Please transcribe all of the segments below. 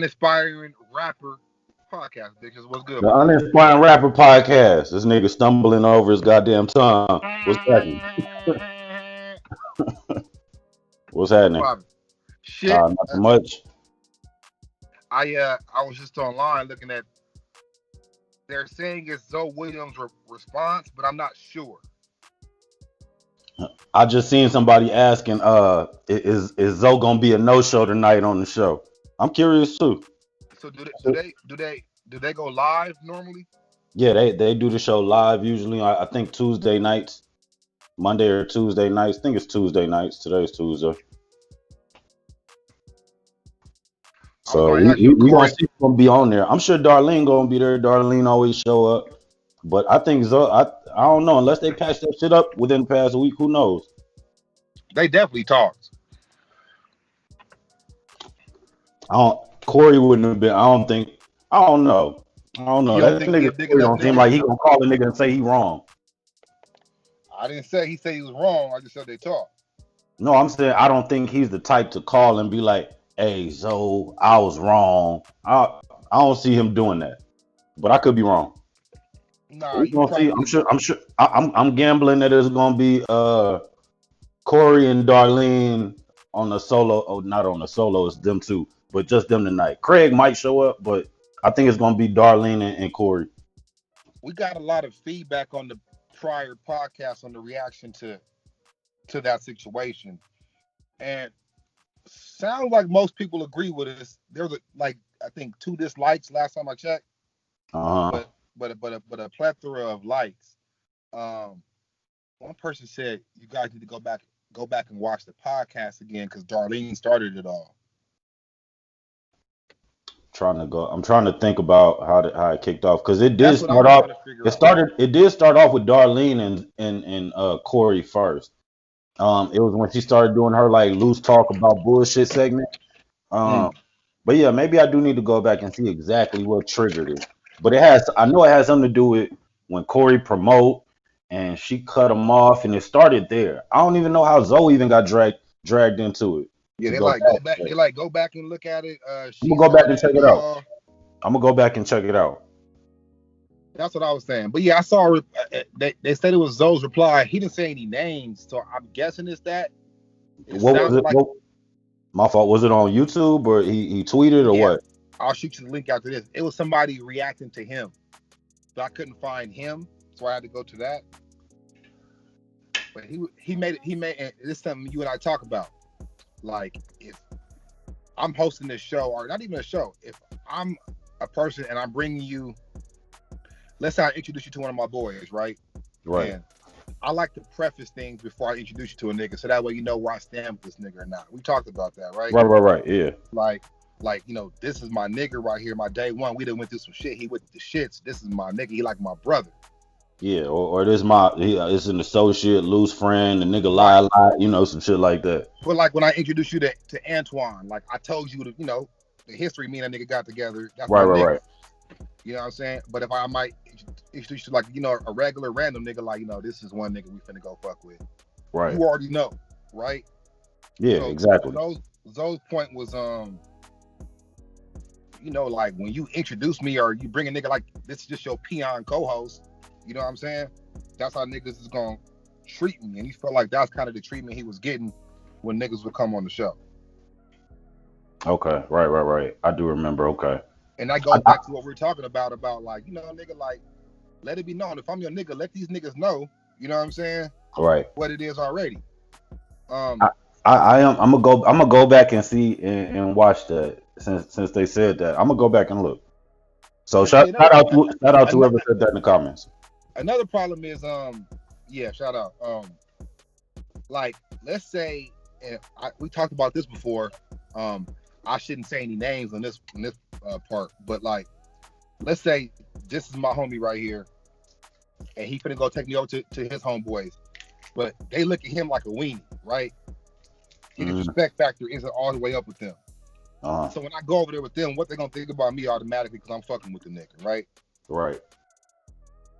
Unaspiring Rapper Podcast, bitches. What's good, The my boy? Uninspiring Rapper Podcast. This nigga stumbling over his goddamn tongue. What's happening? What's What's happening? poppin'? Shit. Not too much. I was just online looking at. They're saying it's Zoe Williams' response, but I'm not sure. I just seen somebody asking, is Zoe gonna be a no show tonight on the show? I'm curious too. So do they go live normally? Yeah, they do the show live usually. I think Tuesday nights, Monday or Tuesday nights. I think it's Tuesday nights. Today's Tuesday. I was So gonna we, ask we, you, we gonna Corey. see who's gonna be on there. I'm sure Darlene gonna be there. Darlene always show up. But I think Zoe, I don't know unless they patch that shit up within the past week. Who knows? They definitely talked. I don't. Corey wouldn't have been. I don't think. I don't know. I don't know. You don't That think he nigga a big Corey enough don't seem nigga? like he gonna call a nigga and say he wrong. I didn't say he said he was wrong. I just said they talked. No, I'm saying I don't think he's the type to call and be like, "Hey, Zoe, I was wrong." I don't see him doing that. But I could be wrong. Nah, We you gonna see. probably. I'm sure. I'm gambling that it's gonna be Corey and Darlene on the solo. Oh, not on the solo. It's them two, but just them tonight. Craig might show up, but I think it's gonna be Darlene and Corey. We got a lot of feedback on the prior podcast on the reaction to that situation, and sounds like most people agree with us. There's like I think 2 dislikes last time I checked, Uh huh. but a plethora of likes. Um, One person said you guys need to go back and watch the podcast again because Darlene started it all. Trying to go. I'm trying to think about how it kicked off because it did That's what start I'm off. trying to figure It out. started. It did start off with Darlene and Corey first. It was when she started doing her like loose talk about bullshit segment. Mm. Um, but yeah, maybe I do need to go back and see exactly what triggered it. But it has. I know it has something to do with when Corey promote and she cut him off, and it started there. I don't even know how Zoe even got dragged into it Yeah, to they go like go past back. that. They like go back and look at it. I'm She gonna go back and started check it it out. all. I'm gonna go back and check it out. That's what I was saying. But yeah, I saw they said it was Zoe's reply. He didn't say any names, so I'm guessing it's that. It What was sounded it? like What, my fault. Was it on YouTube or he tweeted or yeah. what? I'll shoot you the link after this. It was somebody reacting to him, but I couldn't find him, so I had to go to that. But he made it. He made and this is something you and I talk about. Like if I'm hosting this show, or not even a show, if I'm a person and I'm bringing you, let's say I introduce you to one of my boys, right? Right. And I like to preface things before I introduce you to a nigga, so that way you know where I stand with this nigga or not. We talked about that, right? Right. Yeah. Like, this is my nigga right here, my day one. We done went through some shit. He went through the shits. This is my nigga. He like my brother, Yeah. Or this it's an associate, loose friend, the nigga right? lie, some shit like that. But like when I introduce you to Antoine, like I told you, the history me and that nigga got together. That's my nigga. Right. You know what I'm saying? But if I might introduce you to like, a regular random nigga, like, this is one nigga we finna go fuck with. Right. You already know, right? Yeah, So exactly. Zoe's point was like when you introduce me or you bring a nigga like this is just your peon co-host, you know what I'm saying? That's how niggas is gonna treat me. And he felt like that's kind of the treatment he was getting when niggas would come on the show. Okay. Right. I do remember. Okay. And that I, goes I, back to what we're talking about like, nigga, like, let it be known. If I'm your nigga, let these niggas know, you know what I'm saying, right. what it is already. I, I am. I'm gonna go. I'm gonna go back and see and watch that since they said that. I'm gonna go back and look. So And see shout out to another, whoever said that in the comments. another problem is yeah, shout out. Like let's say, and we talked about this before. I shouldn't say any names on this part, but like let's say this is my homie right here, and he finna go take me over to his homeboys, but they look at him like a weenie, right? His Mm-hmm. respect factor isn't all the way up with them. Uh-huh. So when I go over there with them, what they gonna think about me automatically because I'm fucking with the nigga, right? Right.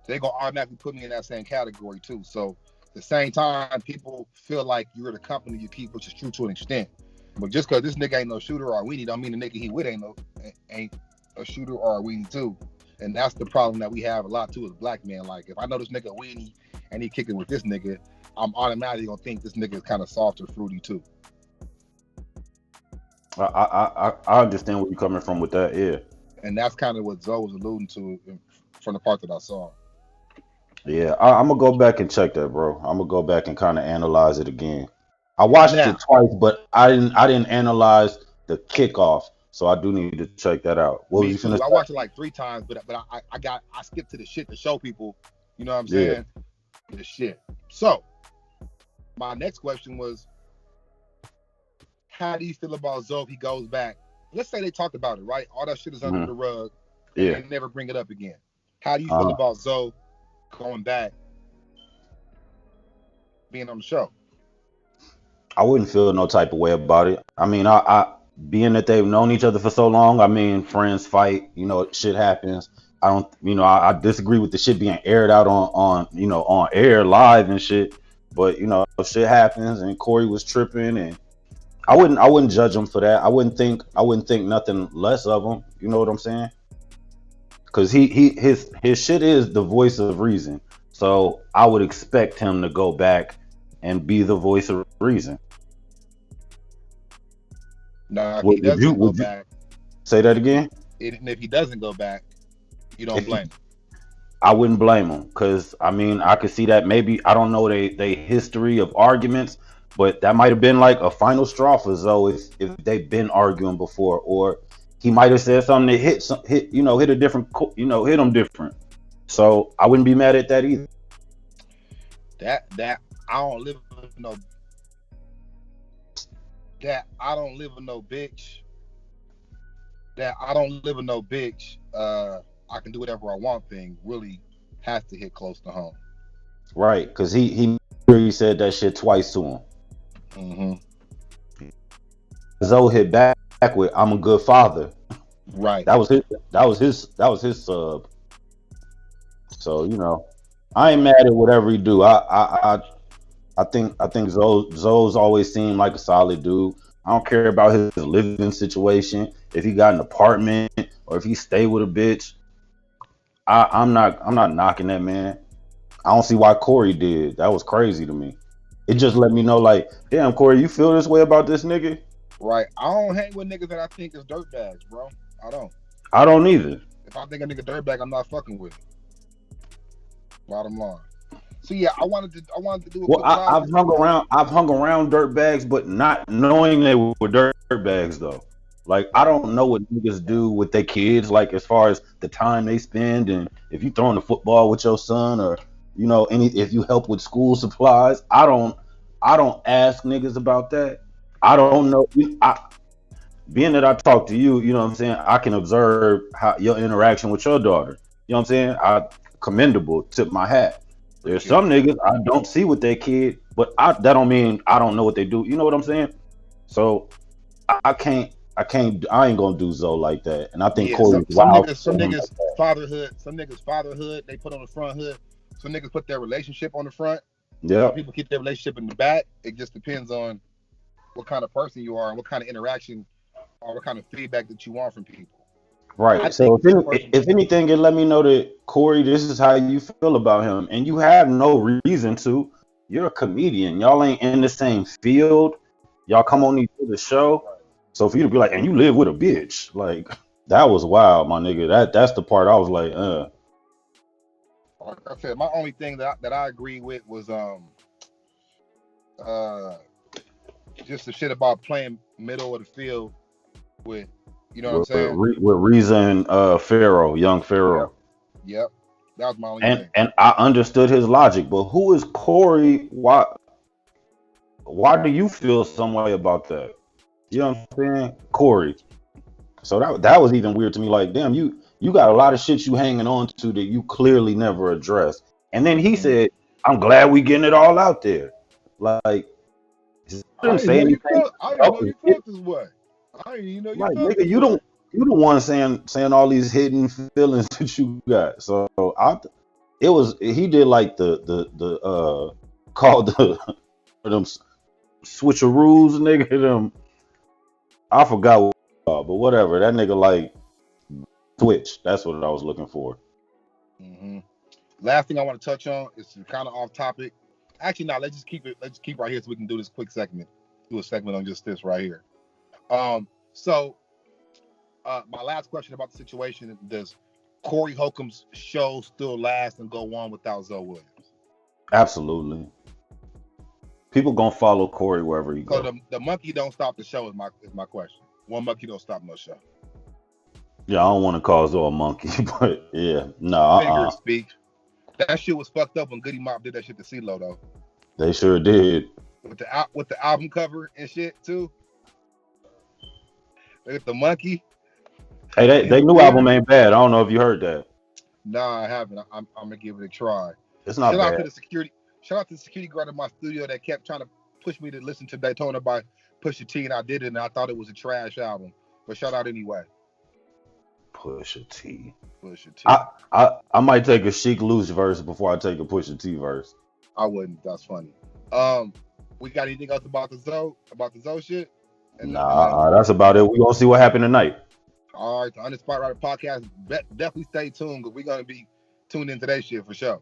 They gonna automatically put me in that same category too. So at the same time, people feel like you're the company you keep, which is true to an extent. But just because this nigga ain't no shooter or a weenie, don't mean the nigga he with ain't a shooter or a weenie too. And that's the problem that we have a lot too as black men. Like if I know this nigga a weenie and he kicking with this nigga, I'm automatically gonna think this nigga is kind of soft or fruity too. I understand where you're coming from with that. Yeah. And that's kind of what Zoe was alluding to from the part that I saw. Yeah, I'm gonna go back and check that, bro. I'm gonna go back and kind of analyze it again. I watched Now, it twice, but I didn't analyze the kickoff, so I do need to check that out. What was me you too. finna I say? watched it like 3 times, but I skipped to the shit to show people. You know what I'm saying? The shit. So my next question was, how do you feel about Zoe if he goes back? Let's say they talked about it, right? All that shit is under the rug, and Yeah. they never bring it up again. How do you feel about Zoe going back, being on the show? I wouldn't feel no type of way about it. I mean, I being that they've known each other for so long. I mean, friends fight. You know, shit happens. I don't. You know, I disagree with the shit being aired out on air live and shit. But you know, shit happens, and Corey was tripping, and I wouldn't judge him for that. I wouldn't think nothing less of him. You know what I'm saying? Because his shit is the voice of reason. So I would expect him to go back and be the voice of reason. Now, if he Would doesn't you go back, say that again? and if he doesn't go back, you don't blame him. I wouldn't blame him because I mean I could see that maybe I don't know they history of arguments, but that might have been like a final straw for Zoe if they've been arguing before, or he might have said something that hit a different hit him different. So I wouldn't be mad at that either. That I don't live with no. That I don't live with no bitch. That I don't live with no bitch. I can do whatever I want thing really has to hit close to home. Right, because he said that shit twice to him. Mm-hmm. Zoe hit back with "I'm a good father." Right. That was his sub. So you know, I ain't mad at whatever he do. I think Zoe's always seemed like a solid dude. I don't care about his living situation. If he got an apartment or if he stay with a bitch, I'm not knocking that man. I don't see why Corey did. That was crazy to me. It just let me know, like, damn, Corey, you feel this way about this nigga? Right. I don't hang with niggas that I think is dirtbags, bro. I don't. I don't either. If I think a nigga dirtbag, I'm not fucking with him. Bottom line. So yeah, I wanted to do a Well, I've hung around dirtbags, but not knowing they were dirtbags though. Like I don't know what niggas do with their kids, like as far as the time they spend, and if you throwing the football with your son, or if you help with school supplies. I don't ask niggas about that. I don't know. Being that I talk to you, you know what I'm saying, I can observe how your interaction with your daughter. You know what I'm saying? Commendable, tip my hat. There's some niggas I don't see with their kid, but that don't mean I don't know what they do. You know what I'm saying? So I ain't gonna do Zoe like that. And I think Corey some niggas fatherhood, they put on the front hood. Some niggas put their relationship on the front. Yeah. Some people keep their relationship in the back. It just depends on what kind of person you are and what kind of interaction or what kind of feedback that you want from people. Right. So if anything, it let me know that Corey, this is how you feel about him, and you have no reason to. You're a comedian. Y'all ain't in the same field. Y'all come on each other's show. So for you to be like, and you live with a bitch, like that was wild, my nigga. That's the part I was like, Like I said, my only thing that I agree with was just the shit about playing middle of the field with. You know what I'm saying? With Reason, young Pharaoh. Yep. That was my only thing. And I understood his logic, but who is Corey? Why do you feel some way about that? You know what I'm saying? Corey. So that was even weird to me. Like, damn, you got a lot of shit you hanging on to that you clearly never addressed. And then he said, I'm glad we getting it all out there. Like, I didn't say anything. I didn't know you felt this way. I didn't even know you felt nigga, you the one saying all these hidden feelings that you got. So he did like the called them switcheroos, nigga. I forgot what, but whatever. That nigga like Twitch. That's what I was looking for. Hmm. Last thing I want to touch on is kind of off topic. Actually, no, let's just keep it. Let's keep right here so we can do this quick segment. Do a segment on just this right here. So my last question about the situation is: does Corey Holcomb's show still last and go on without Zoe Williams? Absolutely. People gonna follow Corey wherever he So go. the monkey don't stop the show is my question. One monkey don't stop no show. Yeah, I don't want to call Zoe a monkey, but yeah, no, Figure speak. That shit was fucked up when Goody Mob did that shit to CeeLo though. they sure did. With the album cover and shit too. With the monkey. Hey, they new album ain't bad. I don't know if you heard that. Nah, I haven't. I'm gonna give it a try. It's not Shout out bad. to the security. Shout out to the security guard in my studio that kept trying to push me to listen to Daytona by Pusha T, and I did it, and I thought it was a trash album. But shout out anyway. Pusha T. Pusha T. I might take a Chic Loose verse before I take a Pusha T verse. I wouldn't. That's funny. We got anything else about the Zoe shit? Nah, that's about it. We gonna see what happened tonight. All right, the Unaspiring Rapper Podcast. Definitely stay tuned because we're gonna be tuned into that shit for sure.